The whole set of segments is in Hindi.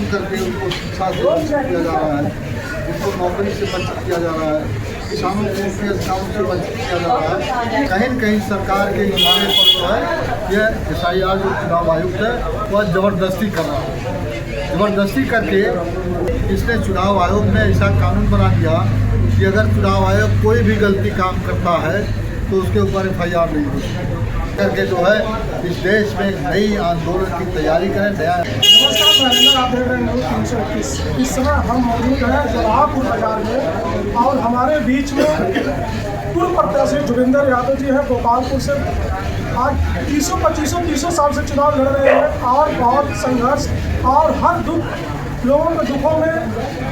खत्म करके उनको शिक्षा से वंचित किया जा रहा है, उनको नौकरी से वंचित किया जा रहा है, किसानों को उनके अधिकारों से वंचित किया जा रहा है। कहीं न कहीं सरकार के इशारे पर जो है यह SIR जो चुनाव आयुक्त है वह ज़बरदस्ती कर रहा है। ज़बरदस्ती करके इसने चुनाव आयोग ने ऐसा कानून बना दिया कि अगर चुनाव आयोग कोई भी गलती काम करता है तो उसके ऊपर FIR नहीं होती करके जो है इस देश में एक नई आंदोलन की तैयारी करें। नया नमस्कार, आप देख रहे हैं न्यूज़ 321। इस समय हम मौजूद हैं जलालपुर बाजार में और हमारे बीच में पूर्व प्रत्याशी जोगिंदर यादव जी हैं गोपालपुर से। आज 300 साल से चुनाव लड़ रहे हैं और बहुत संघर्ष और हर दुख लोगों के दुखों में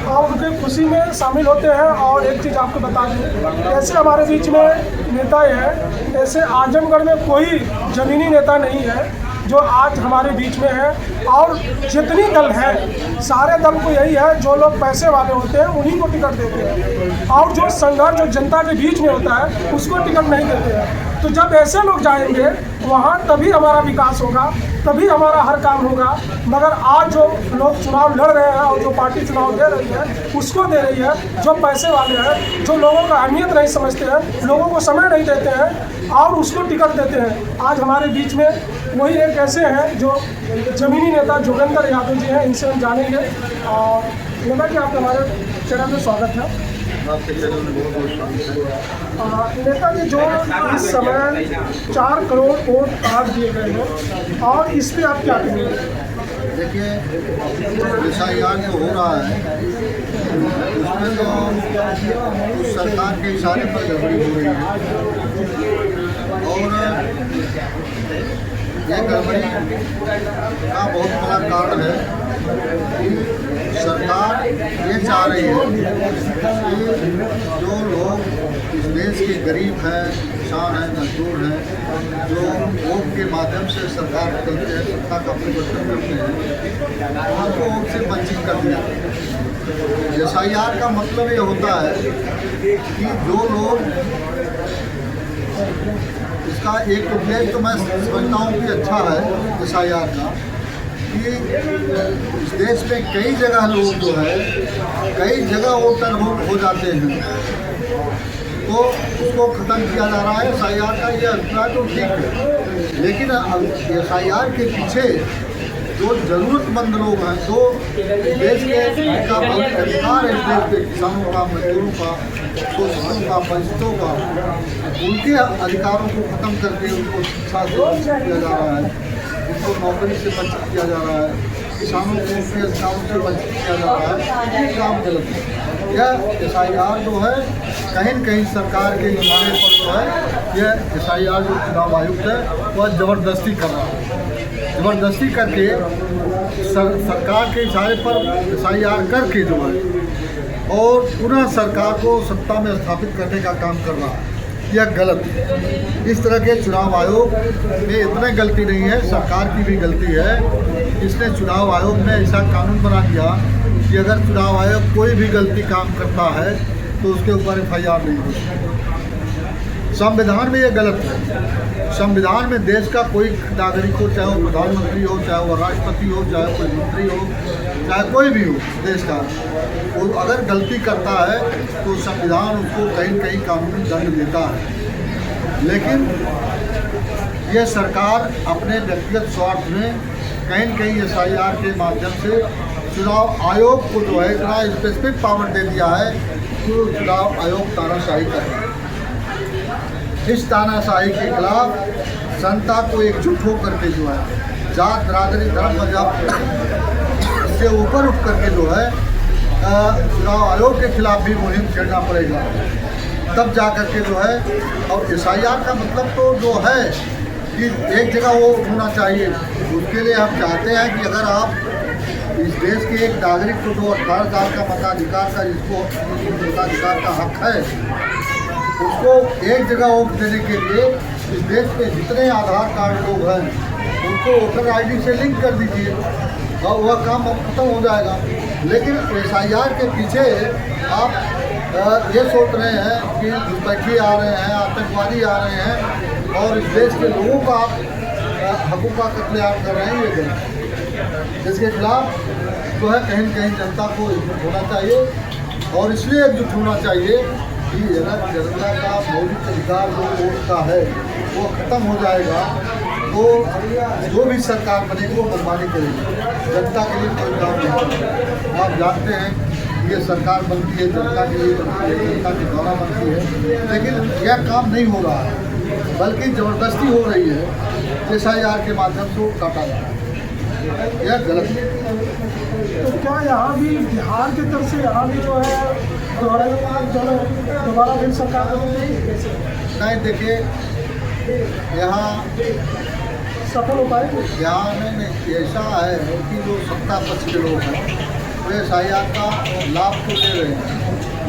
और उनकी खुशी में शामिल होते हैं। और एक चीज़ आपको बता दूँ, ऐसे हमारे बीच में नेता है, ऐसे आजमगढ़ में कोई ज़मीनी नेता नहीं है जो आज हमारे बीच में है। और जितनी दल है सारे दल को यही है, जो लोग पैसे वाले होते हैं उन्हीं को टिकट देते हैं और जो संघर्ष जो जनता के बीच में होता है उसको टिकट नहीं देते हैं। तो जब ऐसे लोग जाएंगे वहाँ तभी हमारा विकास होगा, तभी हमारा हर काम होगा। मगर आज जो लोग चुनाव लड़ रहे हैं और जो पार्टी चुनाव दे रही है उसको दे रही है जो पैसे वाले हैं, जो लोगों का अहमियत नहीं समझते हैं, लोगों को समय नहीं देते हैं और उसको टिकट देते हैं। आज हमारे बीच में वही एक ऐसे हैं जो ज़मीनी नेता जोगिंदर यादव जी हैं, इनसे हम जानेंगे। और नेता जी, आपका हमारे चैनल में स्वागत है। आपके चैनल में बहुत बहुत स्वागत है। नेताजी, जो इस समय 4 करोड़ वोट काट दिए गए हैं और इस पर आप क्या कहेंगे? देखिए, SIR जो हो रहा है उसमें तो सरकार के इशारे पर गड़बड़ी हो रही है और ये गड़बड़ी का बहुत बड़ा कारण है कि सरकार ये चाह रही है कि जो लोग इस देश के गरीब हैं, किसान हैं, मजदूर हैं, जो वोट के माध्यम से सरकार बदलते हैं, सत्ता का परिवर्तन करते हैं, उनको वोट से वंचित कर दिया। SIR का मतलब ये होता है कि जो लोग इसका एक उद्देश्य तो मैं समझता हूँ कि अच्छा है SIR का, कि इस देश में कई जगह लोग जो है कई जगह वोटर हो जाते हैं तो उसको ख़त्म किया जा रहा है। SIR का ये अभिप्राय तो ठीक है, लेकिन SIR के पीछे जो ज़रूरतमंद लोग हैं, जो देश के अधिकार है, देश के किसानों का, मजदूरों का, शोषकों का, वंचितों का, उनके अधिकारों को ख़त्म करके उनको शिक्षा से वंचित किया जा रहा है, उनको नौकरी से वंचित किया जा रहा है, किसानों को उनके अधिकारों से वंचित किया जा रहा है। ये काम गलत है। यह SIR जो है कहीं न कहीं सरकार के इशारे पर जो है यह SIR जो चुनाव आयुक्त है वह ज़बरदस्ती कर रहा है। ज़बरदस्ती करके सरकार के इशारे पर SIR करके जो है और पुनः सरकार को सत्ता में स्थापित करने का काम कर रहा है। यह गलत है। इस तरह के चुनाव आयोग में इतना गलती नहीं है, सरकार की भी गलती है। इसने चुनाव आयोग ने ऐसा कानून बना दिया कि अगर चुनाव आयोग कोई भी गलती काम करता है तो उसके ऊपर FIR नहीं होती। संविधान में ये गलत है। संविधान में देश का कोई नागरिक हो, चाहे वो प्रधानमंत्री हो, चाहे वो राष्ट्रपति हो, चाहे कोई मंत्री हो, चाहे कोई भी हो देश का, वो अगर गलती करता है तो संविधान उसको कहीं कहीं कानूनी दंड देता है। लेकिन ये सरकार अपने व्यक्तिगत स्वार्थ में कहीं न कहीं SIR के माध्यम से चुनाव आयोग को जो है इतना स्पेसिफिक पावर दे दिया है कि चुनाव आयोग तानाशाही कर रहा है। इस तानाशाही के खिलाफ जनता को एकजुट होकर के जो है जात, बिरादरी, धर्म, मजहब से ऊपर उठ करके जो है चुनाव आयोग के खिलाफ भी मुहिम छेड़ना पड़ेगा, तब जा कर के जो है। और SIR का मतलब तो जो है कि एक जगह वो होना चाहिए। उसके लिए हम चाहते हैं कि अगर आप इस देश के एक नागरिक को जो 18 साल का मताधिकार का, जिसको मताधिकार का हक है, उसको एक जगह वोट देने के लिए इस देश में जितने आधार कार्ड लोग हैं उनको वोटर ID से लिंक कर दीजिए और वह काम अब खत्म हो जाएगा। लेकिन SIR के पीछे आप ये सोच रहे हैं कि घुसपैठी आ रहे हैं, आतंकवादी आ रहे हैं और इस देश के लोगों का आप हकूक़ का कत्लेआम कर रहे हैं। ये गलत, जिसके खिलाफ जो है कहीं न कहीं जनता को एकजुट होना चाहिए और इसलिए एकजुट होना चाहिए कि अगर जनता का मौलिक अधिकार जो वोट का है वो खत्म हो जाएगा तो जो भी सरकार बनेगी वो मनमानी करेगी, जनता के लिए कोई काम नहीं करेगी। आप जानते हैं ये सरकार बनती है जनता के लिए बनती है, जनता के द्वारा बनती है, लेकिन यह काम नहीं हो रहा है बल्कि ज़बरदस्ती हो रही है। SIR के माध्यम से वो काटा जा रहा है, यह गलत है। तो क्या यहाँ भी बिहार की तरफ से यहाँ भी जो है दोबारा फिर सरकार बनेगी? नहीं, देखिए यहाँ सफल हो पाएगी? यहाँ नहीं, ऐसा है कि जो सत्ता पक्ष के लोग हैं वे SIR का लाभ तो ले रहे हैं,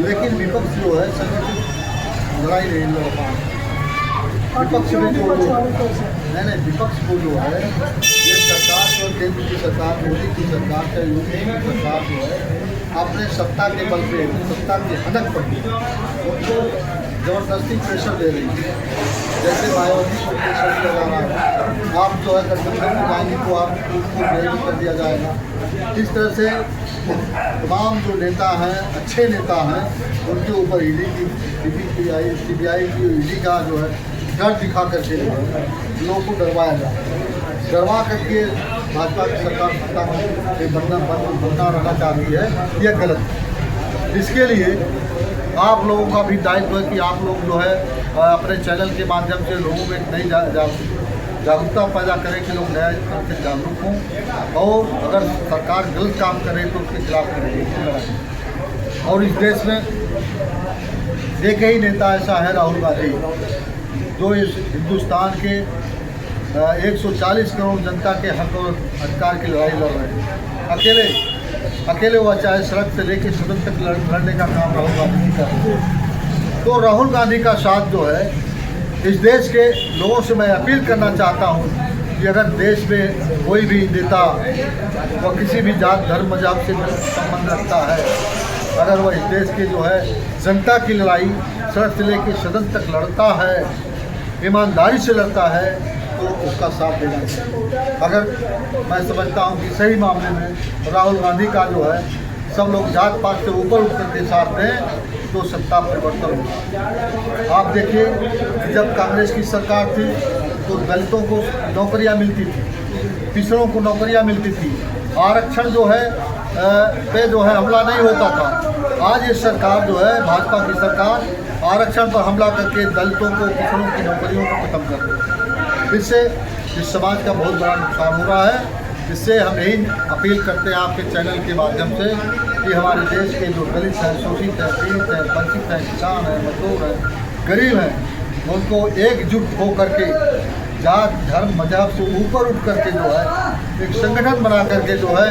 लेकिन विपक्ष जो है संगठित लड़ाई नहीं लड़ पा रहा। विपक्ष में जो नहीं विपक्ष को जो है ये सरकार जो केंद्र की सरकार, मोदी की सरकार चाहे योगी की सरकार जो है अपने सत्ता के बल पे, सत्ता के हनक पर उनको ज़बरदस्ती प्रेशर दे रही है। जैसे मायावती को प्रेशर दिया जा रहा है, आप जो है गठबंधन में जाएंगे तो आपको बेल कर दिया जाएगा। इस तरह से तमाम जो नेता हैं, अच्छे नेता हैं, उनके ऊपर ED की CBI की ED का जो है डर दिखा करके लोगों को डरवाया जाए, डरवा करके भाजपा की सरकार सत्ता में बनना रहना चाहती है, यह गलत है। इसके लिए आप लोगों का भी दायित्व है कि आप लोग जो है अपने चैनल के माध्यम से लोगों में नई जागरूकता पैदा करें कि लोग नया तरह से जागरूक हों और अगर सरकार गलत काम करे तो उसके खिलाफ लड़ाई। और इस देश में एक ही नेता ऐसा है, राहुल गांधी, जो इस हिंदुस्तान के 140 करोड़ जनता के हक और अधिकार की लड़ाई लड़ रहे हैं। अकेले वह चाहे सड़क से लेकर सदन तक लड़ने का काम राहुल गांधी कर रहे हैं। तो राहुल गांधी का साथ जो है इस देश के लोगों से मैं अपील करना चाहता हूँ कि अगर देश में कोई भी नेता वह किसी भी जात धर्म मजहब से संबंध रखता है, अगर वह इस देश के जो है जनता की लड़ाई सड़क से लेकर सदन तक लड़ता है, ईमानदारी से लड़ता है, तो उसका साथ देना चाहिए। अगर मैं समझता हूँ कि सही मामले में राहुल गांधी का जो है सब लोग जात पात से ऊपर उठ करके साथ दें तो सत्ता परिवर्तन होगा। आप देखिए जब कांग्रेस की सरकार थी तो दलितों को नौकरियां मिलती थी, पिछड़ों को नौकरियां मिलती थी, आरक्षण जो है पे जो है हमला नहीं होता था। आज ये सरकार जो है भाजपा की सरकार आरक्षण पर हमला करके दलितों को, पिछड़ों की नौकरियों को खत्म कर रही है। इससे इस समाज का बहुत बड़ा नुकसान हो रहा है। इससे हम यही अपील करते हैं आपके चैनल के माध्यम से कि हमारे देश के जो दलित हैं, शोषित हैं, पीड़ित हैं, वंचित हैं, किसान हैं, मजदूर हैं, गरीब हैं, उनको एकजुट होकर के जात धर्म मजहब से ऊपर उठ करके जो है एक संगठन बना करके जो है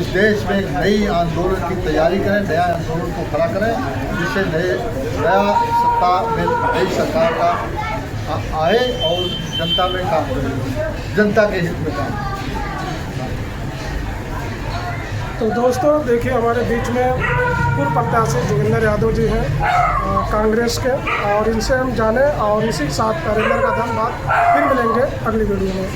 इस देश में एक नई आंदोलन की तैयारी करें, नया आंदोलन को खड़ा करें, जिससे नया सत्ता में नई सरकार का आए और जनता में काम करे, जनता के हित में काम। तो दोस्तों देखिए हमारे बीच में पूर्व प्रत्याशी जोगिंदर यादव जी हैं कांग्रेस के, और इनसे हम जाने और इसी के साथ नरेंद्र का धन्यवाद। फिर मिलेंगे अगली वीडियो में।